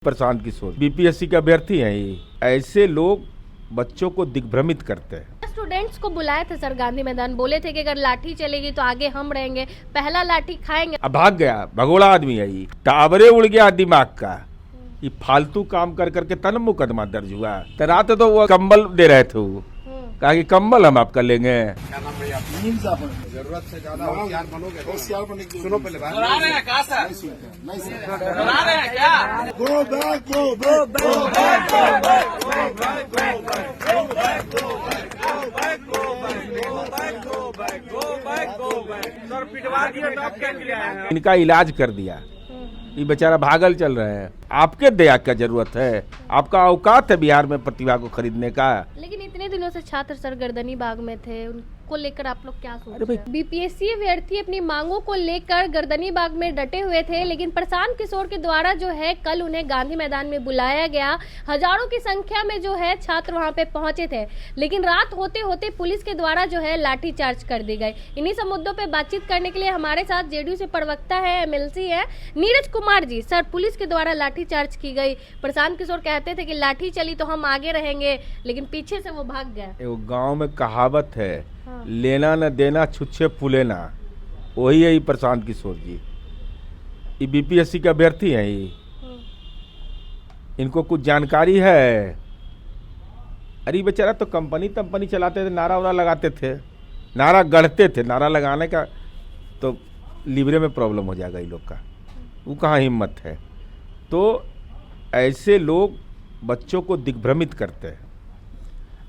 Prashant Kishor BPSC के अभ्यर्थी हैं। ये ऐसे लोग बच्चों को दिग्भ्रमित करते हैं। स्टूडेंट्स को बुलाए थे सर गांधी मैदान, बोले थे कि अगर लाठी चलेगी तो आगे हम रहेंगे, पहला लाठी खाएंगे। अब भाग गया, भगोड़ा आदमी है ये, टावरे उड़ गया दिमाग का। ये फालतू काम कर करके तन मुकदमा दर्ज हुआ। तो रात तो वो कंबल दे रहे थे, वो कहा कि कंबल हम आपका लेंगे। जरूरत से ज्यादा होशियार बनोगे तो होशियार बनने की सुनो पहले बात। Go back go back go back. इनका इलाज कर दिया, ये बेचारा भागल चल रहे हैं। आपके दया क्या जरूरत है? आपका औकात है बिहार में प्रतिभा को खरीदने का। लेकिन इतने दिनों से छात्र सर गर्दनी बाग में थे, उनको लेकर आप लोग क्या सोच रहे हैं? बीपीएससी अभ्यर्थी अपनी मांगों को लेकर गर्दनी बाग में डटे हुए थे, लेकिन प्रशांत किशोर के द्वारा जो है कल उन्हें गांधी मैदान में बुलाया गया। हजारों की संख्या में जो है छात्र वहां पे पहुंचे थे, लेकिन रात होते होते पुलिस के द्वारा जो है लाठीचार्ज कर दी गई। इन्हीं सब मुद्दों पे बातचीत करने के लिए हमारे साथ जेडीयू से प्रवक्ता है, एमएलसी है नीरज कुमार जी। सर, पुलिस के द्वारा लाठीचार्ज की गई, प्रशांत किशोर कहते थे कि लाठी चली तो हम आगे रहेंगे, लेकिन पीछे से वो भाग गया। गाँव में कहावत है, लेना न देना छुच्छे फूले ना, वही है ये प्रशांत किशोर जी। ये बीपीएससी के अभ्यर्थी हैं। ये इनको कुछ जानकारी है? अरे बेचारा तो कंपनी चलाते थे, नारा वारा लगाते थे, नारा गढ़ते थे। नारा लगाने का तो लिवरे में प्रॉब्लम हो जाएगा ये लोग का, वो कहाँ हिम्मत है। तो ऐसे लोग बच्चों को दिग्भ्रमित करते हैं।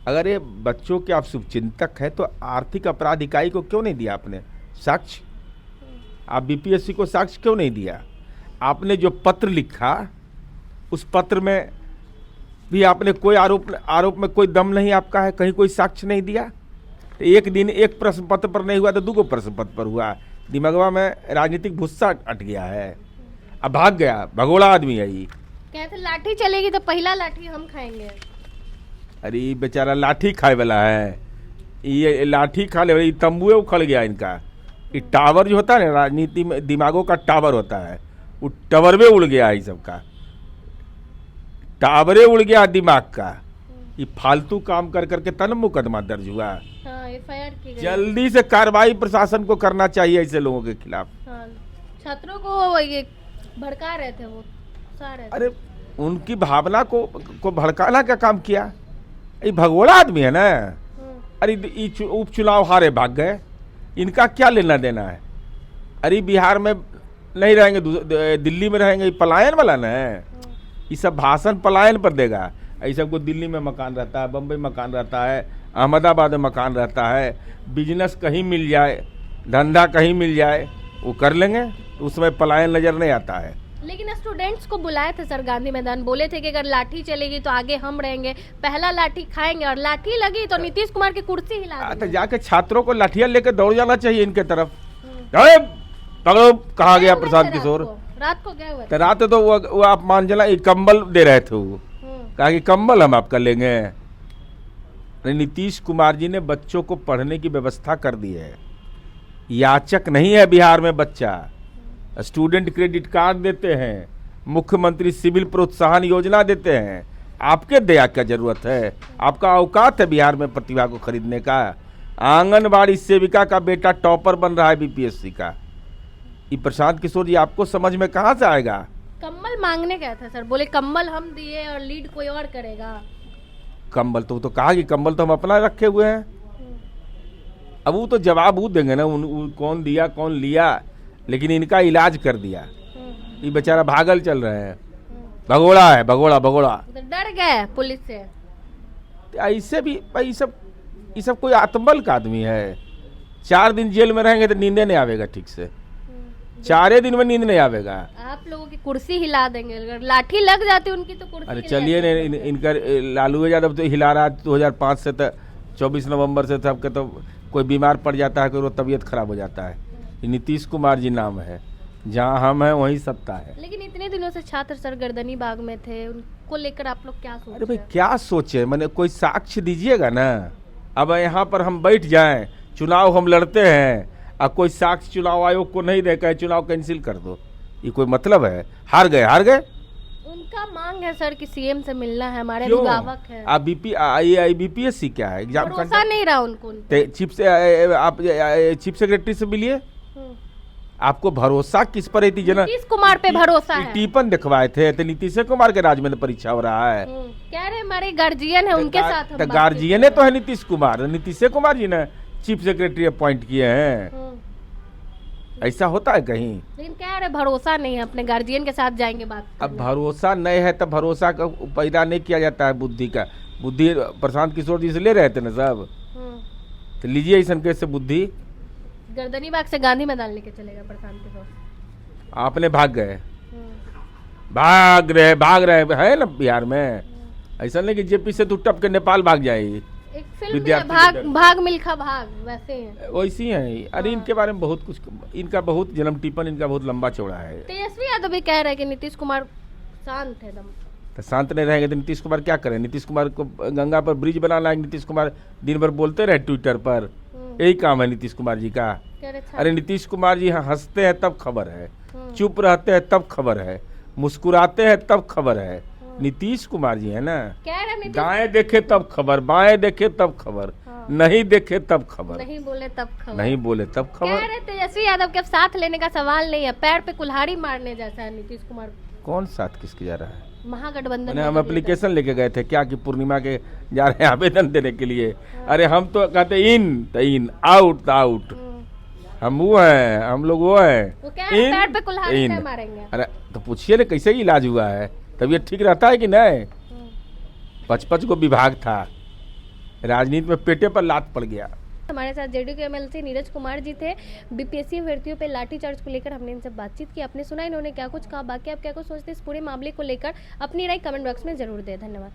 अगर ये बच्चों के आप शुभचिंतक हैं तो आर्थिक अपराध इकाई को क्यों नहीं दिया आपने साक्ष्य? आप बीपीएससी को साक्ष्य क्यों नहीं दिया? आपने जो पत्र लिखा उस पत्र में भी आपने कोई आरोप में कोई दम नहीं आपका है, कहीं कोई साक्ष्य नहीं दिया। तो एक दिन एक प्रश्न पत्र पर नहीं हुआ तो दूगो प्रश्न पत्र पर हुआ। दिमागवा में राजनीतिक भुस्सा अट गया है। अब भाग गया, भगोड़ा आदमी है ये। कहते लाठी चलेगी तो पहला लाठी हम खाएंगे। अरे बेचारा लाठी खाए वाला है, ये लाठी खा ले, ये तंबुए उखड़ गया इनका। ये टावर जो होता है ना, राजनीति में दिमागों का टावर होता है, वो टावर में उड़ गया है सबका, टावरे उड़ गया दिमाग का। ये फालतू काम कर करके तन मुकदमा दर्ज हुआ। एफआईआर की गई। जल्दी से कार्रवाई प्रशासन को करना चाहिए ऐसे लोगों के खिलाफ। छात्रों को ये भड़का रहे थे, वो सारे। अरे उनकी भावना को भड़काना का काम किया। ये भगोड़ा आदमी है ना। अरे उपचुनाव हारे भाग गए, इनका क्या लेना देना है? अरे बिहार में नहीं रहेंगे, दिल्ली में रहेंगे, पलायन वाला ना है। ये सब भाषण पलायन पर देगा। ऐसा सबको दिल्ली में मकान रहता है, बम्बई मकान रहता है, अहमदाबाद में मकान रहता है, बिजनेस कहीं मिल जाए, धंधा कहीं मिल जाए, वो कर लेंगे, उसमें पलायन नजर नहीं आता है। लेकिन स्टूडेंट्स को बुलाए थे सर गांधी मैदान, बोले थे कि अगर लाठी चलेगी तो आगे हम रहेंगे, पहला लाठी खाएंगे, और लाठी लगी तो नीतीश कुमार की कुर्सी हिला। तो जाके छात्रों को लाठियां लेकर दौड़ जाना चाहिए इनके तरफ। पकड़ो, कहा गया प्रशांत किशोर। रात को क्या हुआ? तो रात तो वो आप मान चला, ये कंबल दे रहे थे, वो कहा कि कंबल हम आपका लेंगे। नीतीश कुमार जी ने बच्चों को पढ़ने की व्यवस्था कर दी है। याचक नहीं है बिहार में बच्चा। स्टूडेंट क्रेडिट कार्ड देते हैं, मुख्यमंत्री सिविल प्रोत्साहन योजना देते हैं। आपके दया क्या जरूरत है? आपका औकात है बिहार में प्रतिभा को खरीदने का। आंगनबाड़ी सेविका का बेटा टॉपर बन रहा है बीपीएससी का। ये प्रशांत किशोर जी आपको समझ में कहाँ से आएगा? कंबल मांगने गया था सर, बोले कंबल हम दिए और लीड कोई और करेगा। कंबल तो कहा कि कंबल तो हम अपना रखे हुए हैं। अब वो तो जवाब वो देंगे ना, कौन दिया कौन लिया, लेकिन इनका इलाज कर दिया। ये बेचारा भागल चल रहे हैं। भगोड़ा है, भगोड़ा। तो डर गए पुलिस से। ऐसे भी भाई ये सब कोई आत्मबल का आदमी है। 4 दिन जेल में रहेंगे तो नींदे नहीं आवेगा ठीक से, 4 दिन में नींद नहीं आवेगा। आप लोगों की कुर्सी हिला देंगे, अगर लाठी लग जाती उनकी तो कुर्सी। अरे चलिए, इनका लालू यादव तो हिला रहा 2005 से, तो 24 नवंबर से सबके तो कोई बीमार पड़ जाता है, कोई तबीयत खराब हो जाता है। नीतीश कुमार जी नाम है, जहाँ हम हैं वहीं सत्ता है। लेकिन इतने दिनों से छात्र सर गर्दनी बाग में थे, उनको लेकर आप लोग क्या सोच? अरे भाई क्या सोचे, मैंने कोई साक्ष्य दीजिएगा ना। अब यहाँ पर हम बैठ जाएं, चुनाव हम लड़ते हैं, और कोई साक्ष्य चुनाव आयोग को नहीं दे के चुनाव कैंसिल कर दो, ये कोई मतलब है? हार गए उनका मांग है सर कि सीएम से मिलना है, हमारे क्यों? अभिभावक है। आप बीपीएससी क्या है एग्जाम भरोसा नहीं रहा उनको उन पे। चीफ से आप चीफ सेक्रेटरी से मिलिए, हम्म। आपको भरोसा किस पर है? जना नीतीश कुमार पे भरोसा है। टिप्पण दिखवाए थे तो नीतीश कुमार के राज में तो परीक्षा हो रहा है। कह रहे हमारे गार्जियन है, उनके साथ हम तो बातचीत गार्जियन तो है नीतीश कुमार जी ने चीफ सेक्रेटरी अपॉइंट किए हैं। ऐसा होता है कहीं? लेकिन कह रहे भरोसा नहीं है, अपने गार्जियन के साथ जाएंगे बात अब करने। भरोसा नहीं है तो भरोसा का पैदा नहीं किया जाता है बुद्धि का। बुद्धि प्रशांत किशोर जी से ले रहे थे ना सब, तो लीजिए इस कैसे बुद्धि। गर्दनी बाग से गांधी मैदान लेके चलेगा प्रशांत किशोर। आपने भाग गए, भाग रहे है ना बिहार में। ऐसा नहीं कि जेपी से तू टप के नेपाल भाग जाएगी। एक फिल्म भी है, विद्यार्थी भाग मिल्खा भाग, वैसे ही है। वैसी है। अरे इनके बारे में बहुत कुछ, इनका बहुत जन्म टिप्पण इनका बहुत लंबा चौड़ा है। तेजस्वी यादव भी कह रहे हैं कि नीतीश कुमार शांत है एकदम। तो शांत नहीं रहेंगे तो नीतीश कुमार क्या करें? नीतीश कुमार को गंगा पर ब्रिज बनाना है। नीतीश कुमार दिन भर बोलते रहे ट्विटर पर, यही काम है नीतीश कुमार जी का। अरे नीतीश कुमार जी हंसते हैं तब खबर है, चुप रहते हैं तब खबर है, मुस्कुराते हैं तब खबर है। नीतीश कुमार जी है ना, दाएं देखे तब खबर, बाएं देखे तब खबर, नहीं देखे तब खबर, नहीं बोले तब खबर, नहीं बोले तब खबर। कह रहे तेजस्वी यादव के अब साथ लेने का सवाल नहीं है, पैर पे कुल्हाड़ी मारने जैसा है नीतीश कुमार। कौन साथ किसके जा रहा है? महागठबंधन। हम एप्लीकेशन लेके गए थे क्या कि पूर्णिमा के जा रहे हैं आवेदन देने के लिए। अरे हम तो कहते इन तो इन, आउट तो आउट। हम वो हैं, हम लोग वो हैं। वो क्या है, पैर पे कुल्हाड़ी नहीं मारेंगे। अरे तो पूछिए ना कैसे इलाज हुआ है, तबीयत ठीक रहता है कि नहीं? 55 को विभाग था, राजनीति में पेटे पर लात पड़ गया। हमारे साथ जेडीयू के एमएलसी नीरज कुमार जी थे। बीपीएससी अभ्यर्थियों पे लाठीचार्ज को लेकर हमने इनसे बातचीत की, आपने सुना इन्होंने क्या कुछ कहा। बाकी आप क्या कुछ सोचते हैं इस पूरे मामले को लेकर, अपनी राय कमेंट बॉक्स में जरूर दें। धन्यवाद।